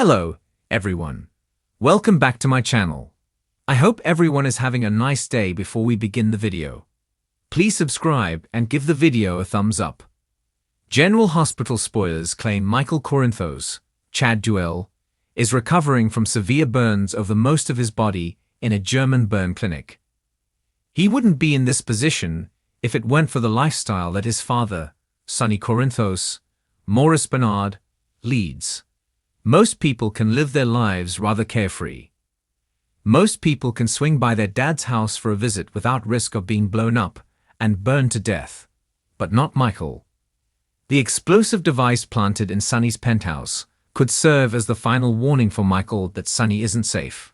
Hello, everyone. Welcome back to my channel. I hope everyone is having a nice day before we begin the video. Please subscribe and give the video a thumbs up. General Hospital spoilers claim Michael Corinthos, Chad Duell, is recovering from severe burns over most of his body in a German burn clinic. He wouldn't be in this position if it weren't for the lifestyle that his father, Sonny Corinthos, Maurice Bernard, leads. Most people can live their lives rather carefree. Most people can swing by their dad's house for a visit without risk of being blown up and burned to death. But not Michael. The explosive device planted in Sonny's penthouse could serve as the final warning for Michael that Sonny isn't safe.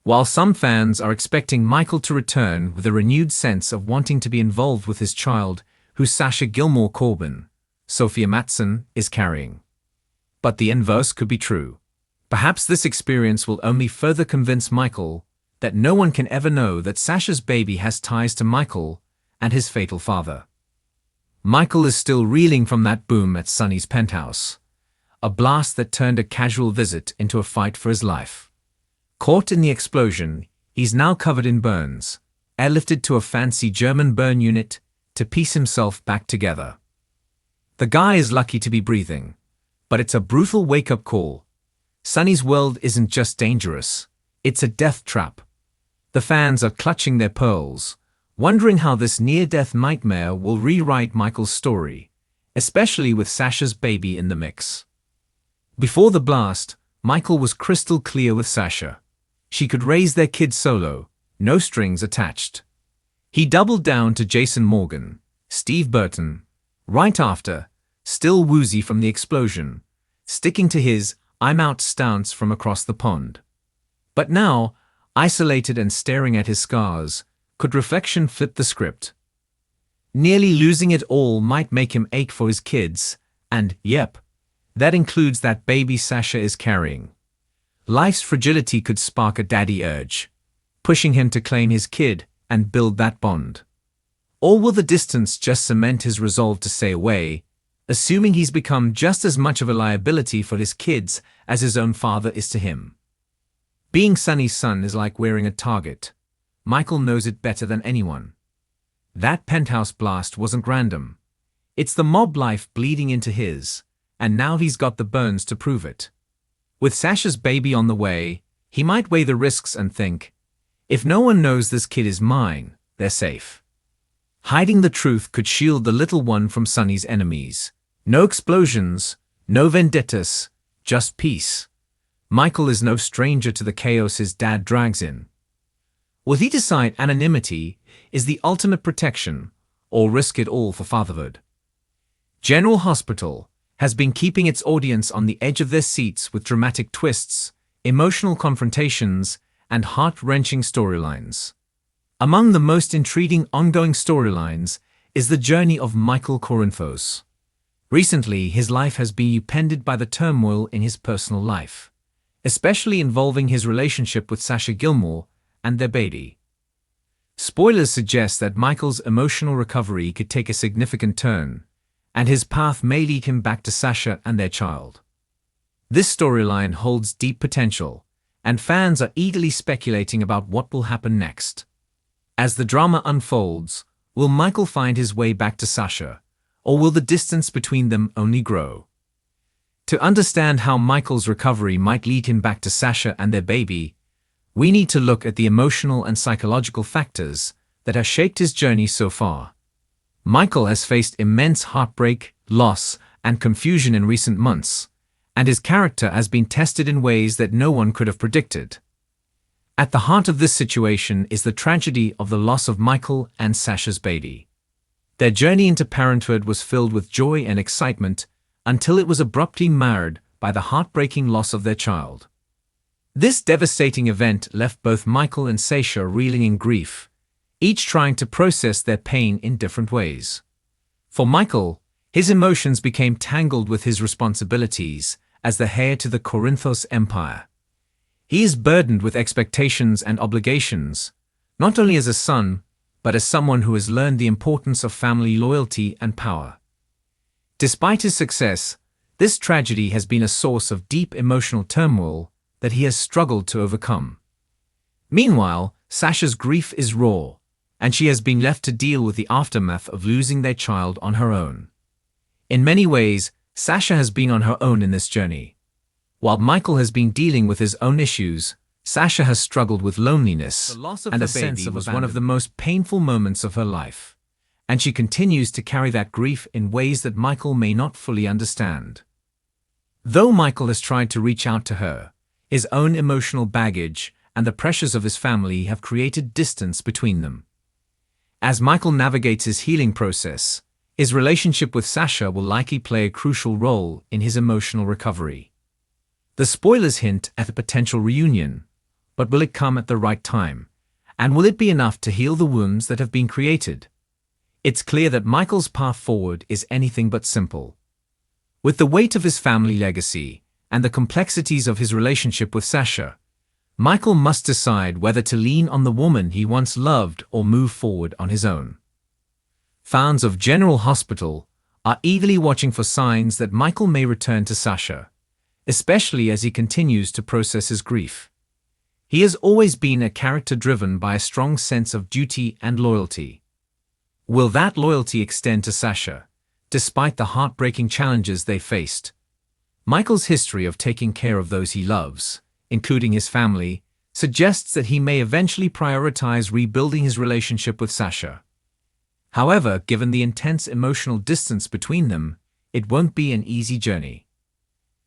While some fans are expecting Michael to return with a renewed sense of wanting to be involved with his child, who Sasha Gilmore Corbin, Sophia Matson, is carrying. But the inverse could be true. Perhaps this experience will only further convince Michael that no one can ever know that Sasha's baby has ties to Michael and his fatal father. Michael is still reeling from that boom at Sonny's penthouse, a blast that turned a casual visit into a fight for his life. Caught in the explosion, he's now covered in burns, airlifted to a fancy German burn unit to piece himself back together. The guy is lucky to be breathing. But it's a brutal wake-up call. Sonny's world isn't just dangerous, it's a death trap. The fans are clutching their pearls, wondering how this near-death nightmare will rewrite Michael's story, especially with Sasha's baby in the mix. Before the blast, Michael was crystal clear with Sasha. She could raise their kid solo, no strings attached. He doubled down to Jason Morgan, Steve Burton, right after, still woozy from the explosion, sticking to his "I'm out" stance from across the pond. But now, isolated and staring at his scars, could reflection flip the script? Nearly losing it all might make him ache for his kids, and, yep, that includes that baby Sasha is carrying. Life's fragility could spark a daddy urge, pushing him to claim his kid and build that bond. Or will the distance just cement his resolve to stay away, assuming he's become just as much of a liability for his kids as his own father is to him? Being Sonny's son is like wearing a target. Michael knows it better than anyone. That penthouse blast wasn't random. It's the mob life bleeding into his, and now he's got the burns to prove it. With Sasha's baby on the way, he might weigh the risks and think, if no one knows this kid is mine, they're safe. Hiding the truth could shield the little one from Sonny's enemies. No explosions, no vendettas, just peace. Michael is no stranger to the chaos his dad drags in. Will he decide anonymity is the ultimate protection, or risk it all for fatherhood? General Hospital has been keeping its audience on the edge of their seats with dramatic twists, emotional confrontations, and heart-wrenching storylines. Among the most intriguing ongoing storylines is the journey of Michael Corinthos. Recently, his life has been upended by the turmoil in his personal life, especially involving his relationship with Sasha Gilmore and their baby. Spoilers suggest that Michael's emotional recovery could take a significant turn, and his path may lead him back to Sasha and their child. This storyline holds deep potential, and fans are eagerly speculating about what will happen next. As the drama unfolds, will Michael find his way back to Sasha, or will the distance between them only grow? To understand how Michael's recovery might lead him back to Sasha and their baby, we need to look at the emotional and psychological factors that have shaped his journey so far. Michael has faced immense heartbreak, loss, and confusion in recent months, and his character has been tested in ways that no one could have predicted. At the heart of this situation is the tragedy of the loss of Michael and Sasha's baby. Their journey into parenthood was filled with joy and excitement until it was abruptly marred by the heartbreaking loss of their child. This devastating event left both Michael and Sasha reeling in grief, each trying to process their pain in different ways. For Michael, his emotions became tangled with his responsibilities as the heir to the Corinthos empire. He is burdened with expectations and obligations, not only as a son, but as someone who has learned the importance of family loyalty and power. Despite his success, This tragedy has been a source of deep emotional turmoil that he has struggled to overcome. Meanwhile, Sasha's grief is raw, and she has been left to deal with the aftermath of losing their child on her own. In many ways, Sasha has been on her own in this journey. While Michael has been dealing with his own issues, Sasha has struggled with loneliness and a sense of one of the most painful moments of her life, and she continues to carry that grief in ways that Michael may not fully understand. Though Michael has tried to reach out to her, his own emotional baggage and the pressures of his family have created distance between them. As Michael navigates his healing process, his relationship with Sasha will likely play a crucial role in his emotional recovery. The spoilers hint at a potential reunion, but will it come at the right time? And will it be enough to heal the wounds that have been created? It's clear that Michael's path forward is anything but simple. With the weight of his family legacy and the complexities of his relationship with Sasha, Michael must decide whether to lean on the woman he once loved or move forward on his own. Fans of General Hospital are eagerly watching for signs that Michael may return to Sasha, especially as he continues to process his grief. He has always been a character driven by a strong sense of duty and loyalty. Will that loyalty extend to Sasha, despite the heartbreaking challenges they faced? Michael's history of taking care of those he loves, including his family, suggests that he may eventually prioritize rebuilding his relationship with Sasha. However, given the intense emotional distance between them, it won't be an easy journey.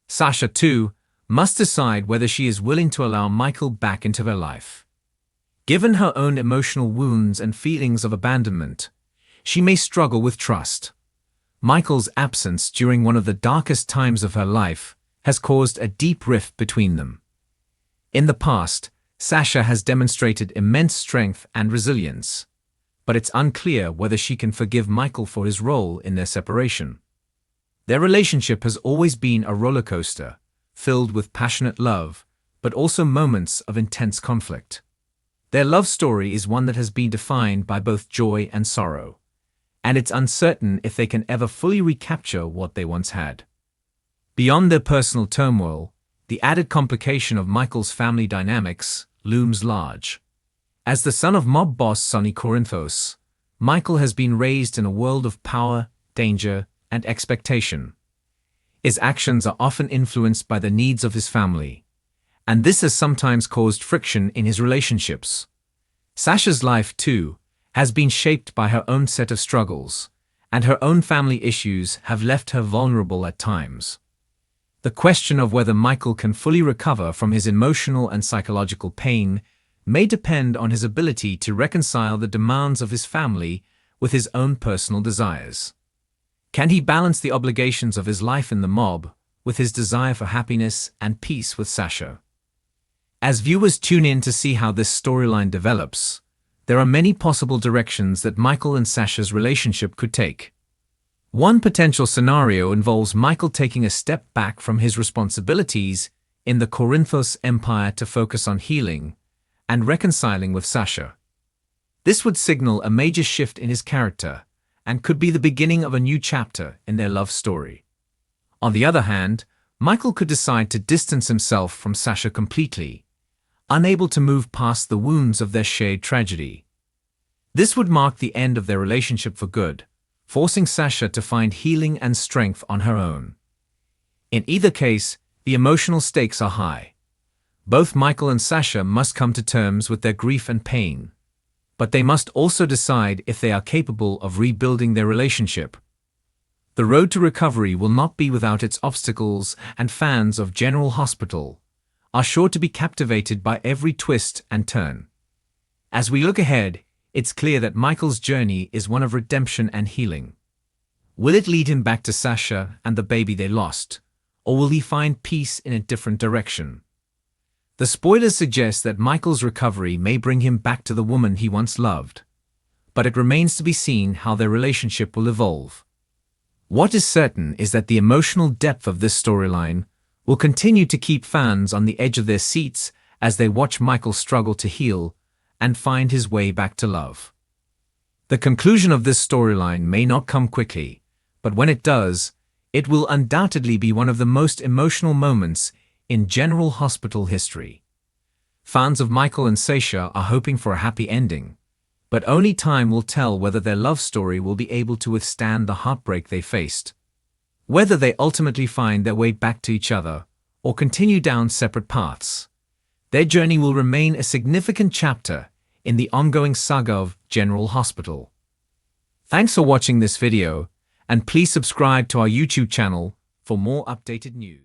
Sasha, too, must decide whether she is willing to allow Michael back into her life. Given her own emotional wounds and feelings of abandonment, she may struggle with trust. Michael's absence during one of the darkest times of her life has caused a deep rift between them. In the past, Sasha has demonstrated immense strength and resilience, but it's unclear whether she can forgive Michael for his role in their separation. Their relationship has always been a roller coaster, filled with passionate love, but also moments of intense conflict. Their love story is one that has been defined by both joy and sorrow, and it's uncertain if they can ever fully recapture what they once had. Beyond their personal turmoil, the added complication of Michael's family dynamics looms large. As the son of mob boss Sonny Corinthos, Michael has been raised in a world of power, danger, and expectation. His actions are often influenced by the needs of his family, and this has sometimes caused friction in his relationships. Sasha's life, too, has been shaped by her own set of struggles, and her own family issues have left her vulnerable at times. The question of whether Michael can fully recover from his emotional and psychological pain may depend on his ability to reconcile the demands of his family with his own personal desires. Can he balance the obligations of his life in the mob with his desire for happiness and peace with Sasha? As viewers tune in to see how this storyline develops, there are many possible directions that Michael and Sasha's relationship could take. One potential scenario involves Michael taking a step back from his responsibilities in the Corinthos Empire to focus on healing and reconciling with Sasha. This would signal a major shift in his character and could be the beginning of a new chapter in their love story. On the other hand, Michael could decide to distance himself from Sasha completely, unable to move past the wounds of their shared tragedy. This would mark the end of their relationship for good, forcing Sasha to find healing and strength on her own. In either case, the emotional stakes are high. Both Michael and Sasha must come to terms with their grief and pain, but they must also decide if they are capable of rebuilding their relationship. The road to recovery will not be without its obstacles, and fans of General Hospital are sure to be captivated by every twist and turn. As we look ahead, it's clear that Michael's journey is one of redemption and healing. Will it lead him back to Sasha and the baby they lost, or will he find peace in a different direction? The spoilers suggest that Michael's recovery may bring him back to the woman he once loved, but it remains to be seen how their relationship will evolve. What is certain is that the emotional depth of this storyline will continue to keep fans on the edge of their seats as they watch Michael struggle to heal and find his way back to love. The conclusion of this storyline may not come quickly, but when it does, It will undoubtedly be one of the most emotional moments in General Hospital history. Fans of Michael and Sasha are hoping for a happy ending, but only time will tell whether their love story will be able to withstand the heartbreak they faced. Whether they ultimately find their way back to each other or continue down separate paths, their journey will remain a significant chapter in the ongoing saga of General Hospital. Thanks for watching this video, and please subscribe to our YouTube channel for more updated news.